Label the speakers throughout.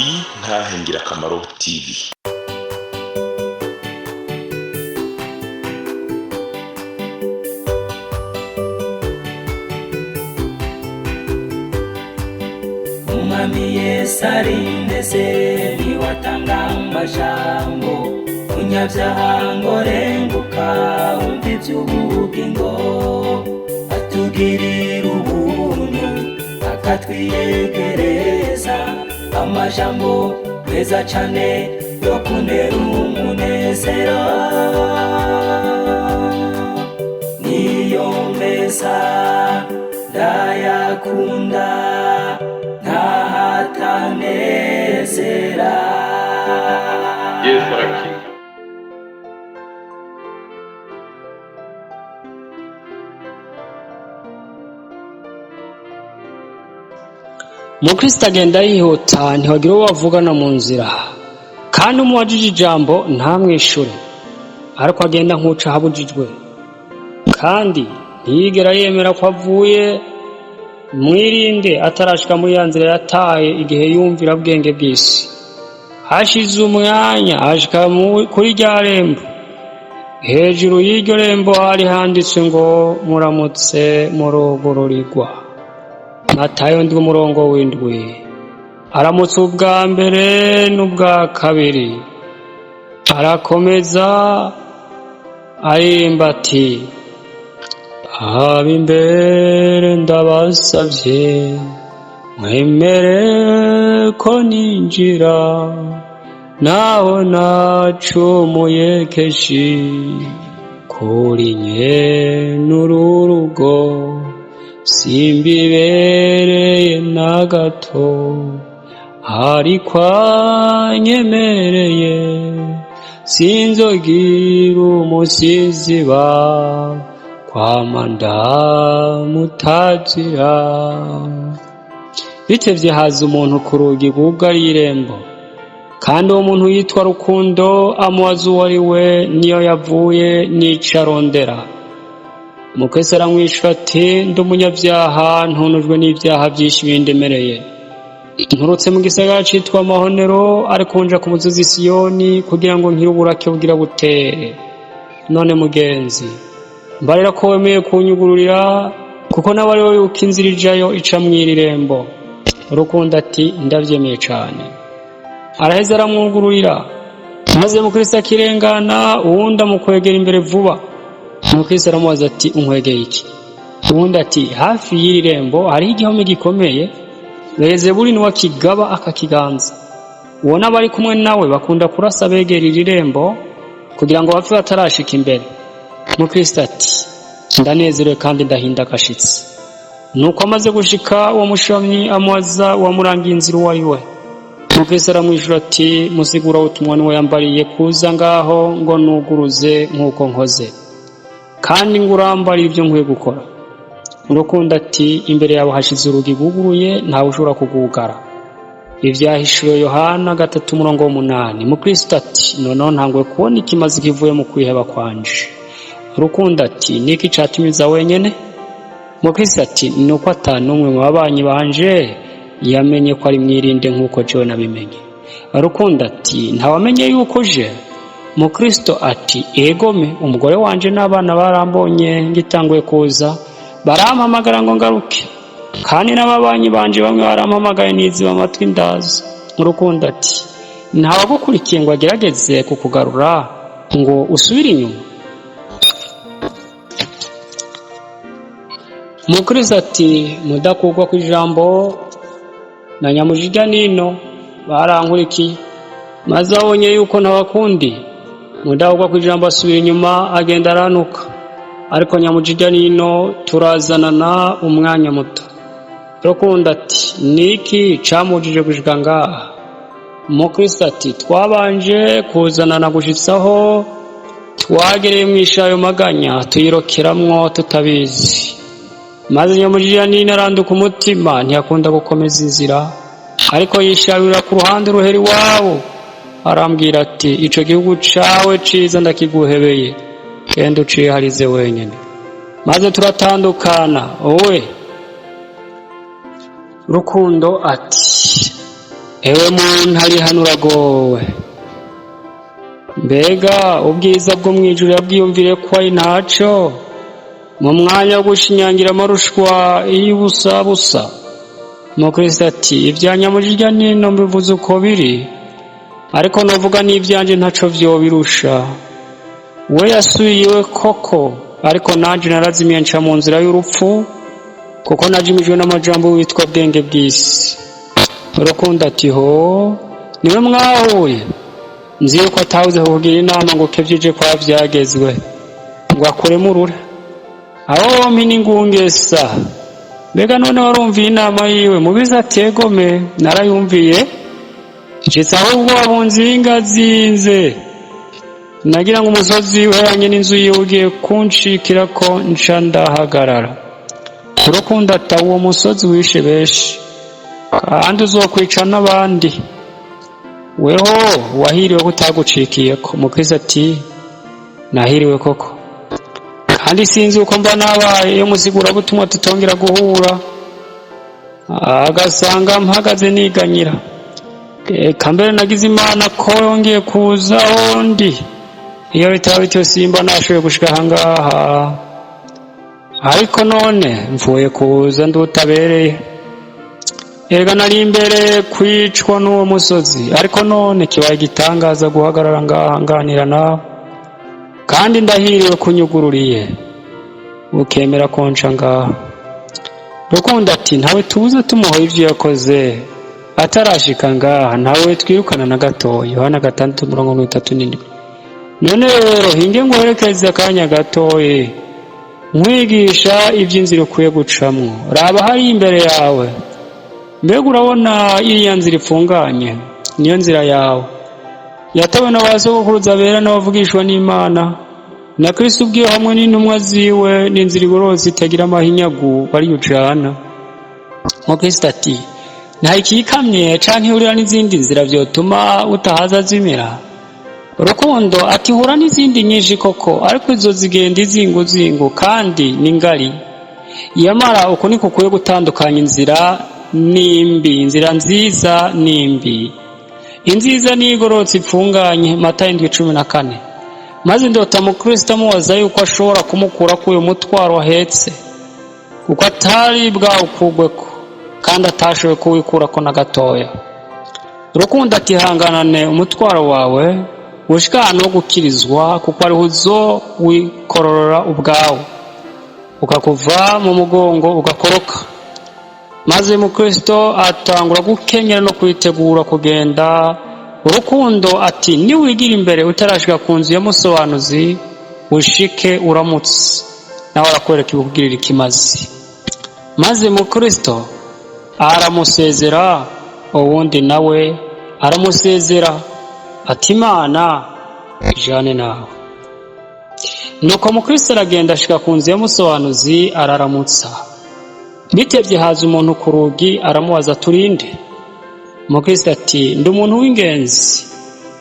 Speaker 1: Intahe Ngirakamaro TV.
Speaker 2: Umwami Yesu arindeze niwatanga amajambo umunyabyaha ngo renguka umva iby'ubugingo atugirira ubuntu akatwiyegereza amajambo meza cyane yo kunera umunezero niyo meza ndayakunda ntahatanezera.
Speaker 1: Yesu arakiza.
Speaker 3: Mukristo agenda yihuta ntiwagira uwo bavugana mu nzira kandi umuwajije ijambo ntamwishure ariko agenda nk'uca ahabujijwe kandi ntiyigera yemera ko avuye. Mwirinde atarashika muri ya nzira yataye igihe yumvira bwenge bw'isi. Hashize umwanya ashika kuri rya rembo, hejuru y'iryo rembo hari handitswe ngo muramutse murugururirwa. Matayo 7:7. Aramutse ubwa mbere n'ubwa kabiri, arakomeza arimba ati abimbere ndabasavye mwemere ko ninjira naho nacumuye keshi kuri nye n'ururugo simbibereye na gato ariko anyemereye sinzogira umusiziba kwamanda mutazira. Bitevye haza umuntu ku rugi rwugariye irembo kandi uwo muntu yitwa Rukundo amubaza uwo ari we niyo yavuye n'ico arondera. Mukristo aramwishura ati ndi umunyabyaha ntunujwe n'ibyaha byinshi bindemereye, nturutse mu gisagara citwa Amahonero ariko nja ku musozi Siyoni kugira ngo nkire uburake bugira butere. None mugenzi mbarira ko wemeye kunyugururira kuko nawe ari wowe yuko inzira ijayo ica mw'irembo. Rukundo ati ndavyemeye cane. Araheza aramwugururira maze Mukristo akirengana uwundi amukwegera imbere vuba. Mukristo aramubaza ati unkwegeye iki? Uwundi ati hafi y'irembo hariho igihome gikomeye Beelzebuli niwe akigaba akakiganza. Uwo n'abari kumwe nawe bakunda kurasa begera irembo kugira ngo bapfe batarashika imbere. Mukristo ati ndanezerewe kandi ndahinda agashitsi. Nuko amaze gushika uwo mushamyi amubaza uwamurangiye inzira uwo ari we. Mukristo aramwishura ati musigura ubutumwa niwe yambariye kuza ngaho ngo nuguruze nk'uko nkoze kandi ngurambara ibyo nkwiye gukora. Urukundo ati imbere yawe hashize urugi rwuguruye ntawe ushobora kugugara. Ivyahishuro Yohana 3:8. Mukristo ati noneho ntangwe kubona ikimaze kivuye mu kwiheba kwanje. Rukundo ati niki catumiza wenyene? Mukristo ati nuko atanumwe mu babanyi banje yamenye ko ari mwirinde nk'uko jewe nabimenye. Rukundo ati ntawamenye yuko je? Mukristo ati egome umugore wanje n'abana barambonye ngitanguye kuza barampamagara ngo ngaruke kandi n'ababanyi banje bamwe barampamagaye niziba amatwi ndaza. Rukundo ati ntawagukurikiye ngo agerageze kukugarura ngo usubire inyuma? Mukristo ati mudakugwa ku ijambo na nyamujiga nino barankurikiye maze abonye yuko ntabakundi mudakugwa ku ijambo asubira inyuma agenda aranuka ariko nyamujiga nino turazanana umwanya muto. Rukundo ati niki camujije gushika ngaha? Mukristo ati twabanje kuzanana gushitsaho twagereye mwishayo maganya tuyirokeramwo tutabizi maze nyamujiga nino aranduka umutima ntiyakunda gukomeza inzira ariko yishawira ku ruhande ruheri wabo arambwira ati ico gihugu cawe ciza ndakiguhebeye kende uciye harize wenyene. Maze turatandukana. Owe Rukundo ati ewe muntu ari hano uragowe, mbega ubwiza bwo mu ijuru yabwiyumvire ko ari ntaco mu mwanya wo gushinyangira amarushwa y'ubusabusa. Umukristo ati ivyanyamujirya nino mbivuze uko biri, ariko novuga n'ivyanje ntaco vyobirusha. We yasubiye koko, ariko nanje narazimiye nca mu nzira y'urupfu, kuko najimijwe n'amajambo witwa bwenge bw'isi. Urukundo ati ho niwe mwahuye, nzi yuko atawuze kukugira inama ngo kevyije kwa vyagezwe ngo akuremurure. Aho mpi n'ingungesa, mbega none warumviye inama yiwe? Mubizi ati egome narayumviye, nshitse ahubwo abunzi b'ingazinze, nagira ngo umusozi uheranye n'inzu yiwe ugiye kunshikirako nca ndahagarara. Urukundo ati uwo musozi wishe benshi, kandi uzokwica n'abandi, weho wahiriwe kutagucikiyeko. Umukristo ati nahiriwe koko, kandi sinzi uko mba nabaye iyo musigura butumwa tutongera guhura, agasanga mpagaze niganyira. Kambere nagize Imana ko yongeye kuza hondi, iyo bitaba bityo simba nashoboye gushika ahangaha, ariko none mvuye kuza ndutabereye. Erega nari imbere kwicwa n'uwo musozi, ariko none kibaye gitangaza guhagarara ngaha nganira nawe, kandi ndahiriwe kunyugururiye ukemera konca ngaha. Rukundo ati ntawe tubuze tumuhoye ivyo yakoze atarashika ngaha, ntawe twirukana na gato. Yohana 6:37. None rero hinge ngwerekeze akanya gatoye mwigisha ivy'inzira ukwiye gucamwo. Raba hari imbere yawe, mbega urabona iriya nzira ifunganye? Niyo nzira yawe yatawe n'abasogokuruza bera n'abavugishwa n'Imana, na Kristo ubwiwe hamwe n'intumwa ziwe, n'inzira igororotse itagira amahinyagu bari ujana. Umukristo ati nta ikikamye canke ihurira n'izindi nzira vyotuma utahaza zimira. Urukundo ati hura n'izindi nyinshi koko, ariko izo zigenda izinguzingu kandi ni ngari. Yamara uko niko kuye gutandukanya inzira nimbi, inzira nziza nimbi. Inziza ni igororotse ifunganye, Matayo 7:14. Maze ndota Mukristo amubaza yuko ashobora kumukura kuyo mutwaro ahetse, kuko atari bwawukugweko kandi atashoboye kuwikurako na gatoya. Urukundo ati hanganane umutwaro wawe ushika ahantu ho gukirizwa, kuko ariho uzo wikororora ubwawe, ukakuva mu mugongo ugakoroka. Maze Mukristo atangura gukenyera no kwitegura kugenda. Urukundo ati niwigira imbere utarashika ku nzu y'umusobanuzi, ushike uramutse nawe arakwereka ibikugirira ikimazi. Maze Mukristo aramusezera, uwundi nawe aramusezera ati Imana ijane nawe. Nuko Mukristo aragenda ashika ku nzu y'umusobanuzi araramutsa. Bitevye haza umuntu ku rugi aramubaza turinde. Mukristo ati ndi umuntu w'ingenzi,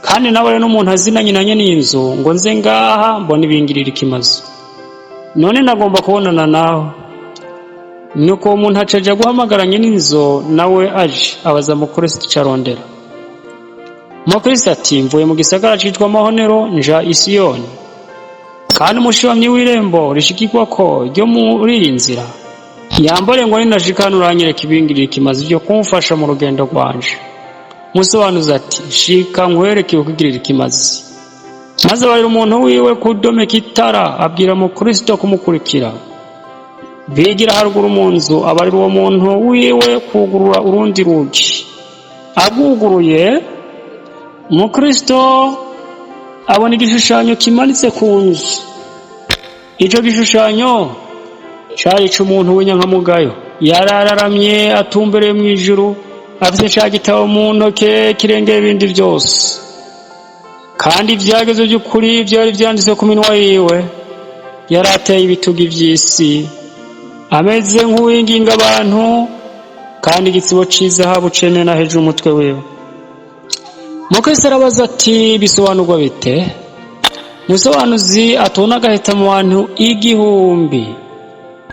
Speaker 3: kandi nawe n'umuntu azinanye na nyene n'inzu, ngo nze ngaha mbona ibingirira ikimazi, none nagomba kubonana nawe. Nuko uwo muntu acaja guhamagara nyene n'inzu, nawe aje abaza Mukristo icarondera. Mukristo ati mvuye mu gisagara citwa Mahonero nja i Siyoni, kandi umushibamyi w'irembo rishikirwako ryo muri iyi nzira yambare ngo ninashika hano uranyereka ibingirira ikimazi vyo kumfasha mu rugendo rwanje. Musobanuzi ati shika nkwereke ibikugirira ikimazi. Maze barira umuntu wiwe kudomeka itara, abwira Mukristo kumukurikira. Bigira haruguru mu nzu, abarira uwo muntu wiwe kugurura urundi rugi. Aguguruye, Mukristo abona igishushanyo kimanitse ku nzu. Ico gishushanyo cari c'umuntu w'inyankamugayo, yarararamye atumbereye mu ijuru, afise ca gitabo mu ntoke kirengeye ibindi vyose, kandi ivyagezwe vy'ukuri vyari vyanditse ku minwa yiwe. Yari ateye ibitugu vy'isi, ameze nk'uwinginga abantu, kandi igitsibo c'izahabu cemena hejuru umutwe wiwe. Mukristo arabaza ati bisobanurwa bite? Musobanuzi atona agaheta mu bantu 1000,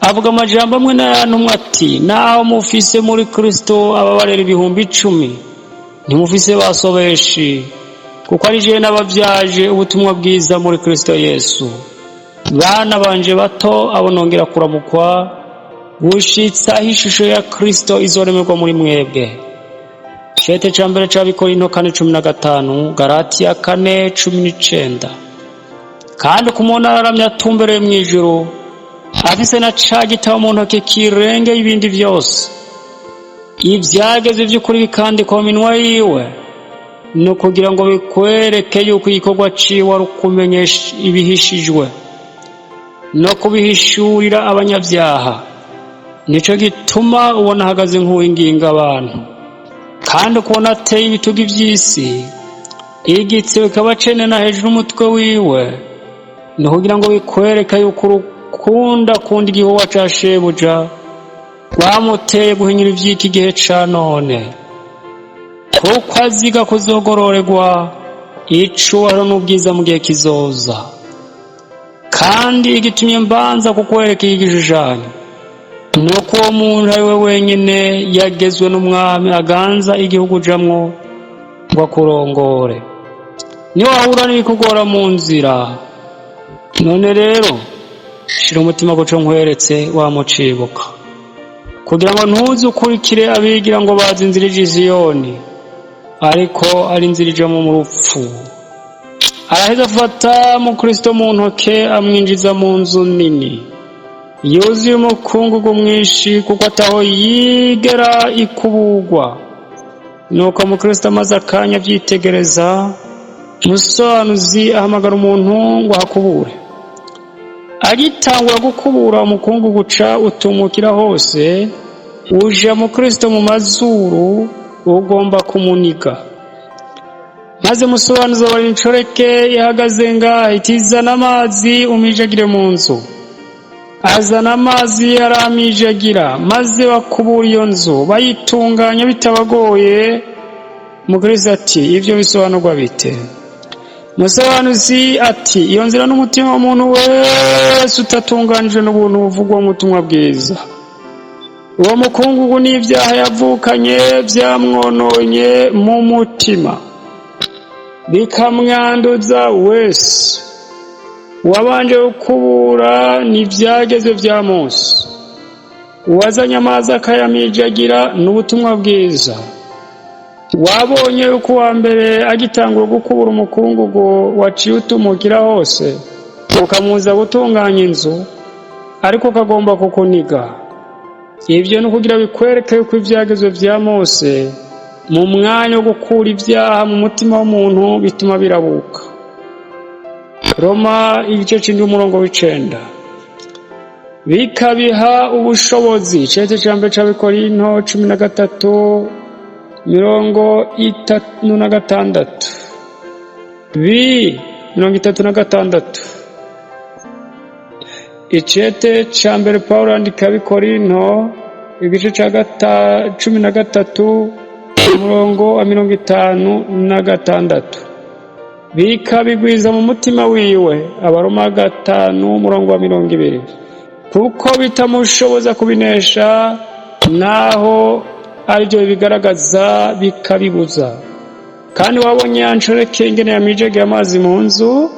Speaker 3: avuga amajambo amwe n'ayantumwe ati naho mufise muri Kristo ababarera 10,000, ntimufise basobeshi, kuko ari je n'abavyaje ubutumwa bwiza muri Kristo Yesu. Bana banje bato abo nongera kuramukwa, gushitsa aho ishusho ya Kristo izoremerwa muri mwebwe. Cete ca mbere c'Abikorinto 4:15, Galatiya 4:19. Kandi umuntu araramya atumbereye mw'ijuru, afise na ca gitabo mu ntoke kirenge ibindi vyose, ivyageze vy'ukuri bikandikwa mu minwa yiwe, no kugira ngo bikwereke yuko igikorwa ciwe ari ukumenyesha ibihishijwe no kubihishurira abanyabyaha. Nico gituma ubona ahagaze nk'uwinginga abantu, kandi ukubona ateye ibitugu vy'isi, igitse bikaba cenena hejuru umutwe wiwe, no kugira ngo bikwereka yuko urukunda kundi igikorwa ca shebuja rwamuteye guhinyura ivy'iki gihe ca none, kuko aziga kuzogororerwa icubahiro n'ubwiza mu gihe kizoza. Kandi igitumye mbanza kukwereka iki gishushanyo, nuko uwo muntu ari we wenyene yagezwe n'umwami aganza igihugu ujamwo ngo akurongore. Niwahura n'ibikugora mu nzira, none rero shira umutima kuco nkweretse wamucibuka, kugira ngo ntuze ukurikire abigira ngo bazi inzira ija i Siyoni, ariko ari inzira ija mu rupfu. Araheza afata mu Kristo mu ntoke amwinjiza mu nzu nini yuzuye umukungugu mwinshi, kuko ataho yigera ikuburwa. Nuko mu Kristo amaze akanya avyitegereza, umusobanuzi ahamagara umuntu ngo ahakubure. Agitangura gukubura, umukungugu uca utumukira hose, uja mu Kristo mu mazuru, ugomba kumuniga. Maze umusobanuzi abara inshoreke ihagaze ngaho iti, zana amazi umijagire mu nzu. Azana amazi aramijagira, maze bakubura iyo nzu bayitunganya bitabagoye. Mukristo ati, ivyo bisobanurwa bite? Umusobanuzi ati, iyo nzira n'umutima w'umuntu wese utatunganijwe n'ubuntu buvugwa mu butumwa bwiza. Uwo mukungugu n'ivyaha yavukanye vyamwononye mu mutima, bikamwanduza wese. Uwabanje gukubura n'ivyageze vya Mose, uwazanye amazi akayamijagira n'ubutumwa bwiza. Wabonye yuko uwa mbere agitangura gukubura umukungugu waciye utumukira hose, ukamuza gutunganya inzu, ariko kagomba kukuniga. Ivyo ni kugira bikwereke yuko ivyagezwe vya Mose mu mwanya wo gukura ivyaha mu mutima w'umuntu bituma birabuka. Roma igice c'indwi 9. Bikabiha ubushobozi. Cete ca mbere c'Abikorinto 13:36. 36. Icete ca mbere Pawulo andika Abikorinto igice ca 13:56. Bikabigwiza mu mutima wiwe. Abaroma 5:20. Kuko bitamushoboza kubinesha, naho arivyo bigaragaza bikabibuza. Kandi wabonye ya nshoreke ingene yamijagiye amazi mu nzu,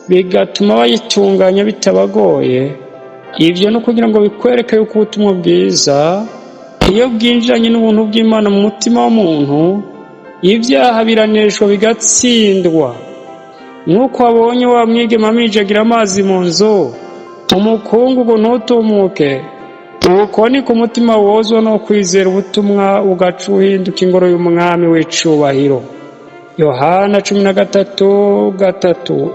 Speaker 3: bigatuma bayitunganya bitabagoye. Ivyo no kugira ngo bikwereke yuko ubutumwa bwiza iyo bwinjiranye n'ubuntu bw'Imana mu mutima w'umuntu, ivyaha biraneshwa bigatsindwa. Nuko wabonye wa mwigema amijagira amazi mu nzu, umukungugu ntutumuke. Uko ni ku mutima wozwa no kwizera ubutumwa, ugaca uhinduka ingoro y'umwami w'icubahiro. Yohana 13:3.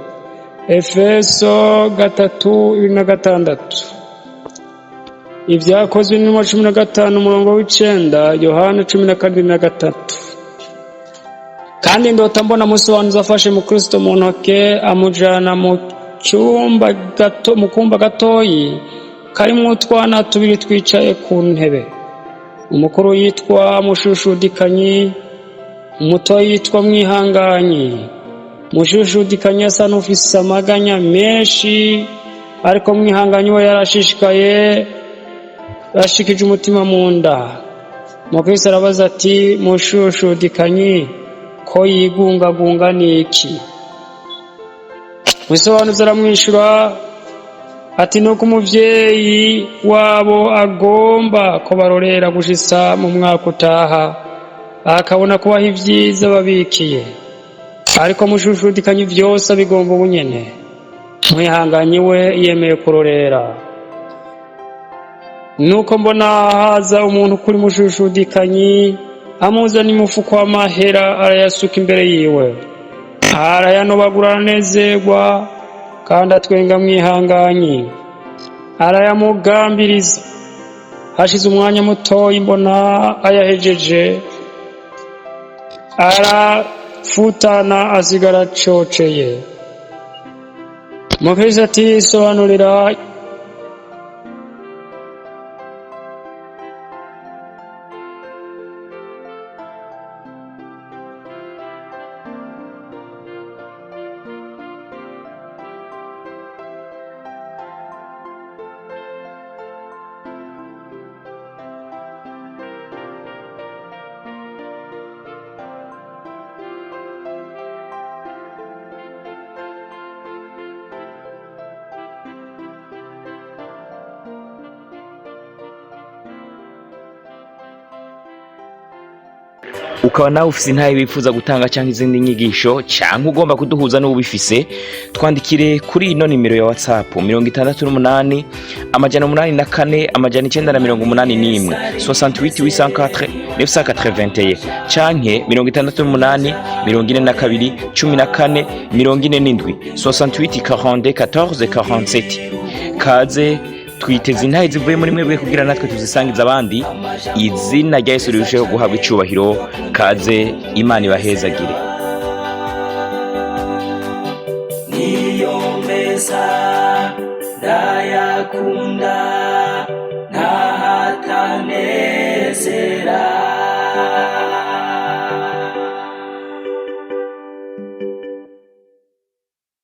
Speaker 3: Efeso 3:26. Ivyakozwe n'intumwa 15:9. Yohana 12:3. Kandi ndota mbona umusobanuzi afashe mu Kristo mu ntoke, amujana mu kumba gatoyi karimwo utwana tubiri twicaye ku ntebe. Umukuru yitwa Mushushudikanyi, umuto yitwa Mwihanganyi. Mushushudikanyi asa n'ufise amaganya menshi, ariko Mwihanganyi we yarashishikaye, yashikije umutima mu nda. Mukristo arabaza ati, Mushushudikanyi, ko yigungagunga niki? Wisobanuza aramwishura ati nuko umuvyeyi wabo agomba ko barorera gushitsa mu mwaka utaha, akabona kubaha ivyiza babikiye, ariko mushushudikanye vyose abigomba ubunyene. Mwihanganyi we yemeye kurorera. Nuko mbona haza umuntu kuri mushushudikanyi, amuzana umufuko w'amahera arayasuka imbere yiwe, arayanobagura aranezerwa kandi atwenga mwihanganyi, arayamugambiriza. Hashize umwanya mutoyi mbona ayahejeje, arafutana asigara acoceye. Mukristo ati sobanurira.
Speaker 4: ukaba nawe ufise intahe bifuza gutanga cyangwa izindi nyigisho cyangwa ugomba kuduhuza n'ubifise, twandikire kuri ino nimero ya WhatsApp 68 884 981 68 804 canke 68 42 14 47 68 42 14 47. Kaze twiteze intahe zivuye muri mwebwe kugira natwe tuzisangiza abandi. Izina rya Yesu rirusheho guhabwa icubahiro. Kaze, Imana ibahezagire.
Speaker 2: niyo meza ndayakunda ntahatanezera